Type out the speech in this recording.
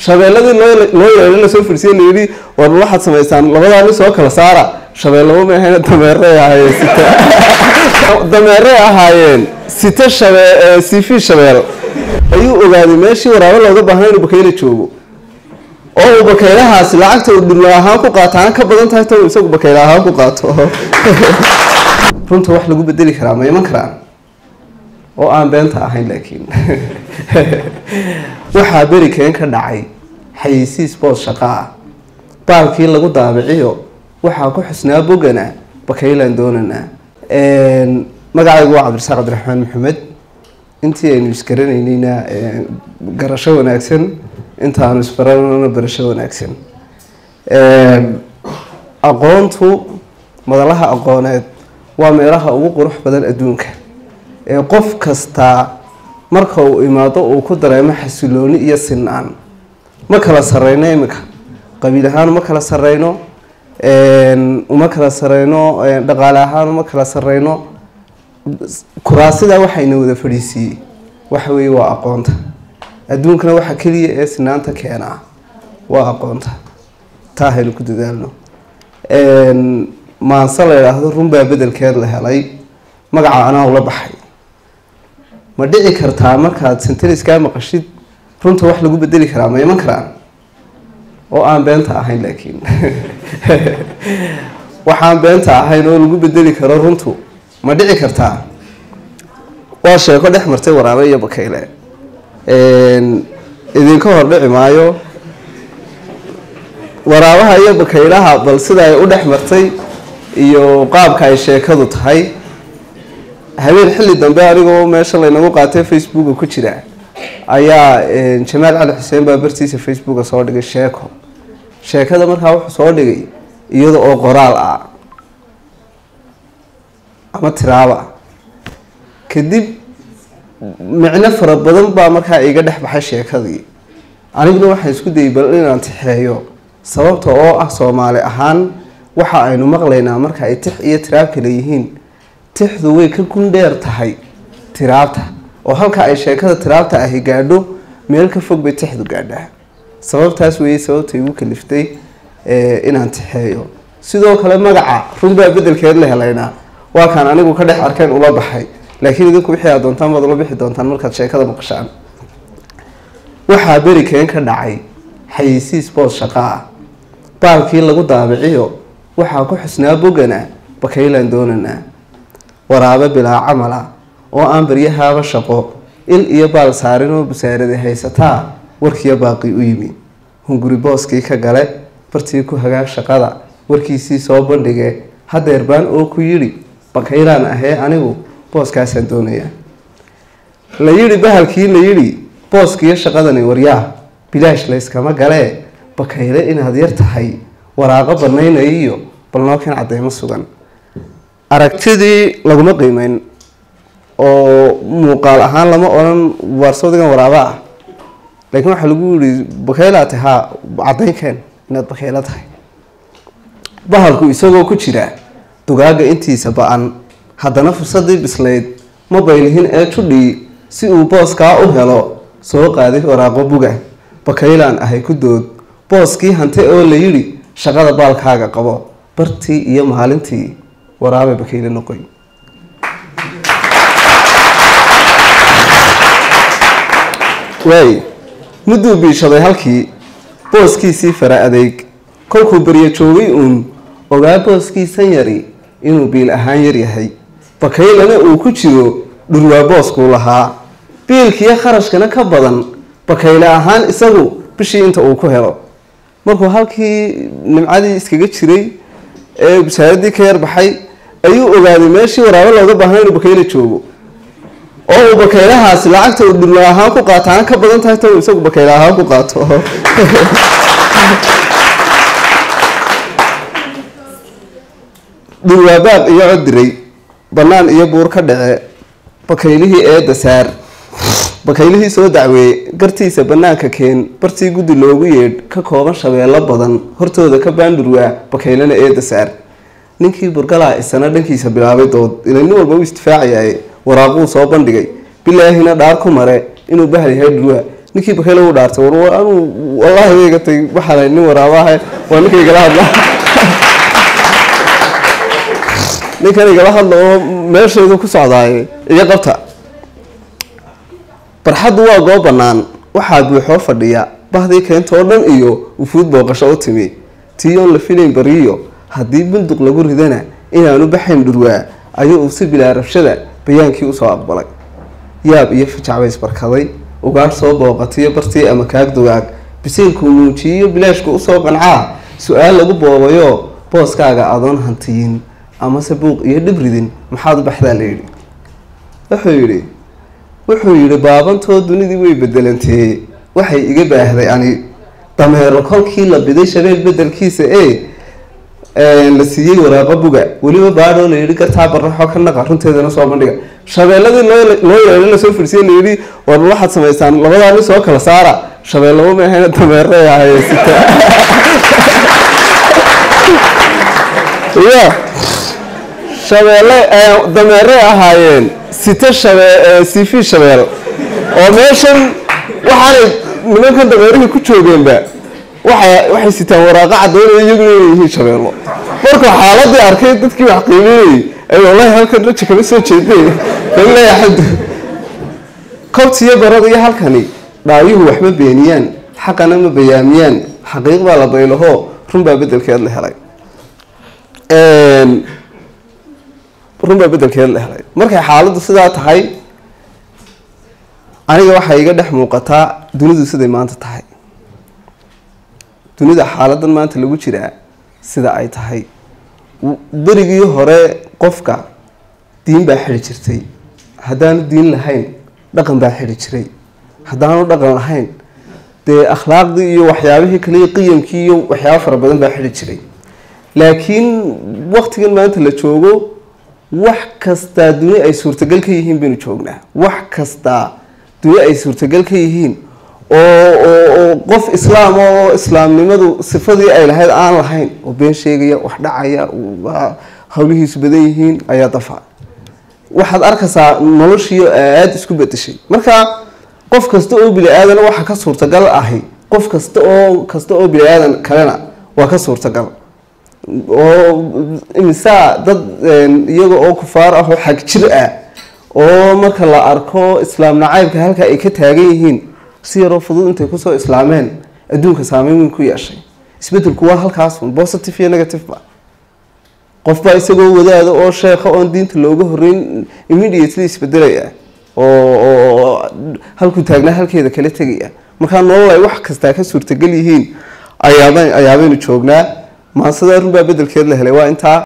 shabeelladii loo yeelay la soo firsiyay la yiri war waxaad sameysaan labadaani soo kala saara shabeellabo ma ahayn dameeray ahaayeen sita dameeray ahaayeen sita sifi shabeel ayuu ogaaday meeshii waraabo looga baahnaa inuu bakayla joogo oo bakaylahaas lacagta uu dhulma ahaan ku qaataan ka badan tahay tan isagu bakayla ahaan ku qaato runta wax lagu bedeli karaa ma iman karaan oo aan beenta ahayn laakiin waxa bari keen ka dhacay xayisiis boos shaqaa baalkii lagu daabiciyo waxa ku xusnaa bogana bakaylaan doonana magacaygu waa Cabdirasaaq Cabdiraxmaan Maxamed intii aynu iskaranayna garasho wanaagsan intaanu isbaranayna barasho wanaagsan aqoontu madalaha aqooneed waa meelaha ugu qurux badan adduunka qof kasta marka uu imaado uu ku dareemo xasilooni iyo sinaan ma kala sareyno imika qabiil ahaan ma kala sareyno uma kala sareyno dhaqaale ahaan ma kala sareyno kuraasida waxayna wada fadhiisiyay waxa weeye waa aqoonta adduunkana waxa kaliya ee sinaanta keena waa aqoonta taahaynu ku dadaalno maansa la yiraahdo runbaa bedelkeed la helay magaca anaa ula baxay ma dhici kartaa markaad senteniska maqashid runta wax lagu bedeli karaa ma iman karaan oo aan beenta ahayn laakiin waxaan beenta ahayn oo lagu bedeli karo runtu ma dhici kartaa waa sheeko dhex martay waraabo iyo bakayle idinka hor dhici maayo waraabaha iyo bakaylaha bal sida ay u dhex martay iyo qaabka ay sheekadu tahay habeen xilli dambe anigoo meesha laynagu qaatay Facebook ku jira ayaa Jamaal Cali Xuseen baa bartiisa Facebook soo dhigay sheekada markaa wuxuu soo dhigay iyada oo qoraal ah ama tiraaba kadib macna fara badan baa markaa iga dhex baxay sheekadii aniguna waxaan isku dayay bal inaan tixeeyo sababta oo ah Soomaali ahaan waxa aynu maqlaynaa marka ay tix iyo tiraab kala yihiin tixdu way ka gundheer tahay tiraabta oo halka ay sheekada tiraabta ahi gaadho meel ka fog bay tixdu gaadhaa sababtaas weeye sababtay ugu kaliftay inaan tixeeyo sidoo kale magaca runbaa bedelkeed la helayna waa kan anigu ka dhex arkeen ula baxay laakiin idinku wixii aad doontaan baad ula bixi doontaan markaad sheekada maqashaan waxa bari keen ka dhacay xayisiis boos shaqaa baalkii lagu daabiciyo waxa ku xusnaa bogana bakaylaan doonana waraabo bilaa camala oo aan baryahaaba shaqo il iyo baal saarin oo busaarada haysataa warkiya baaqi u yimi hunguri booskii ka gale bartii ku hagaag shaqada warkiisii soo bandhigay hadeer baan oo ku yiri bakaylaan ahee anigu booskaasaan doonaya la yiri bahalkii la yiri booskiya shaqadani waryaa bilaash la iskama gale bakayle inaad yar tahay waraaqo banaynayo balnoo kan cadeymo sugan aragtidii laguma qiimeyn oo muuqaal ahaan lama oran warsoodigan waraaba ah laakiin waxa lagu yiri bakayla tahay cadeykeen inaad bakayla tahay bahalku isagoo ku jira dugaaga intiisa baan haddana fursadii bislayd ma baylihin ee tudhi si uu booska u helo soo qaaday waraaqo buga bakaylaan ahay ku dood booskii hante oo la yiri shaqada baalkaaga qabo bartii iyo maalintii waraabe bakayle noqoy way muddo biishaday halkii booskiisii fara adeeg kolkuu bariyo joogay ogaa booskiisan yari inuu biil ahaan yar yahay bakaylana uu ku jiro dhurwaa boosku lahaa biilkiya kharashkana ka badan bakayle ahaan isagu bishii inta uu ku helo markuu halkii nimcadii iskaga jiray ee busaaradii ka yar baxay ayuu ogaaday meeshii waraabo looga baahnaa inuu bakayle joogo oo bakaylahaas lacagta uu dhulma ahaan ku qaataan ka badan tahay tan isagu bakayle ahaan ku qaato dhulwaabaaq iyo codiray banaan iyo buur ka dhace bakaylihii eeda saar bakaylihii soo dacweeyay gartiisa banaanka keen bartii gudi loogu yeedh ka kooban shabeello badan hortooda ka baandurwaa bakaylana eeda saar ninkii burgala isana dhankiisa bilaabay dood ilaa nin walba uu istifaacayaa waraaquu soo bandhigay bilaahina dhaar ku mare inuu bahal yahay dhurwaa ninkii bakayl uu dhaartay war anu wallahi way gatay waxaan nin waraabahay waa ninkii igala hadla ninkan igala hadla oo meesheedu ku socdaay iyo qabta barxaddu waa goob bannaan waxaa buuxoo fadhiya bahdii keenta oo dhan iyo ufuud booqasho u timi tiyoon la filayn bariyo haddii bunduq lagu ridana inaanu baxayn dhurwaa ayuu si bilaa rabshada bayaankii usoo aqbalay yaab iyo fajacbays barkaday ugaar soo booqatiyo bartii ama kaag dugaag bisiilkuu muujiyo bilaashku usoo qancaa su-aal lagu boobayo booskaaga adoon hantiyin amase buuq iyo dhib ridin maxaad u baxdaa la yidhi wuxuu yidhi baabantoo dunidii way bedelantee waxay iga baahday ani dameero kolkii la biday shabeel bedelkiisa la siiyey waraaqo buga weliba baadhoo la yidhi gartaa baraxo ka naqa runteedana soo bandhiga shabeelladii loo yeelo lasoo fidhsiye la yidhi war waxaad samaysaan labadaa nin soo kala saara shabeellaba ma ahayna dameere ahaye sita ya shabeelle dameere ahaayeen sita sifi shabeel oo meeshan waxaanay nimankan dameerihii ku joogeenba waxay sitaan waraaqa caddaynaya iyaguna inay yihiin shabeello markuu xaaladii arkay dadkii wax qiimeynayay ay wallahi halkan raji kama soo jeeday leeyahay kobtiyo barada iyo halkani dhaayuhu waxba beeniyaan xaqana ma bayaamiyaan xaqiiq baa la baylaho run baa bedelkeed la helay markay xaaladdu sidaa tahay aniga waxaa iga dhex muuqataa dunidu siday maanta tahay dunida xaaladan maanta lagu jiraa sida ay tahay berigii hore qofka diin baa xidhi jirtay haddaanu diin lahayn dhaqan baa xidhi jiray haddaanu dhaqan lahayn dee akhlaaqdii iyo waxyaabihii kale iyo qiyamkii iyo waxyaabo fara badan baa xidhi jiray laakiin waqtigan maanta la joogo wax kastaa duni ay suurtagal ka yihiin baynu joognaa wax kastaa duni ay suurtagal ka yihiin oo qof islaam oo islaamnimadu sifadii ay lahayd aan lahayn oo been sheegaya wax dhacaya hawlihiisu badan yihiin ayaa dafa waxaad arkaysaa noloshii aada isku bedeshay marka qof kasta oo bini aadan waxa ka suurtagal ahi qof kasta oo bini aadan kalena waa ka suurtagal oo imisa dad iyaga oo kufaar ah oo xag jir ah oo marka la arko islaam nacaybka halka ay ka taagan yihiin si yaroo fudud intay kusoo islaameen adduunka saameyn weyn ku yeeshay isbedelku waa halkaas un positive iyo negative ba qofbaa isagoo wadaada oo sheekha oon diinta looga horreyn immediately isbedelaya oo halkuu taagnaa halkeeda kala tegaya markaa nolol ay wax kastaa ka suurtagal yihiin ayaabaynu joognaa maansada runbaa bedelkeed la helay waa intaa